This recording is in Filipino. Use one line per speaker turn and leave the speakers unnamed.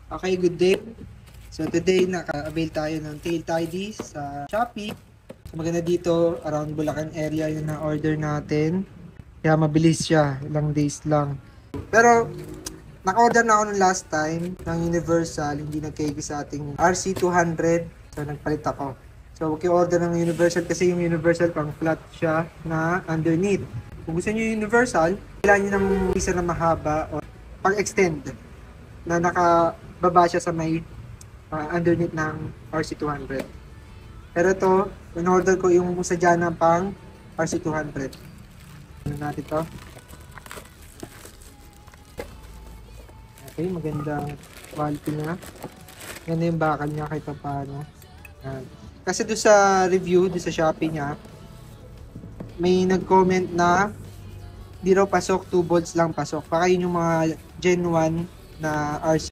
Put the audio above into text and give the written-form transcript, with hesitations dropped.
Okay, good day. So today naka-avail tayo ng tail tidy sa Shopee. So maganda dito, around Bulacan area yung na-order natin. Kaya mabilis siya, ilang days lang. Pero naka-order na ako nung last time ng Universal, hindi nagkaigi sa ating RC200. So nagpalit ako. So huwag kayo order ng Universal kasi yung Universal pang flat siya na underneath. Kung gusto niyo yung Universal, kailangan niyo ng isa na mahaba o pang-extend na nakababa siya sa may underneath ng RC200. Pero ito, in-order ko yung sadya na pang RC200. Ano natin to? Okay, magandang quality niya. Ganda yung bakal niya kahit paano. Kasi doon sa review, doon sa Shopee niya, may nag-comment na di raw pasok, 2 volts lang pasok. Baka yun yung mga Gen 1 na RC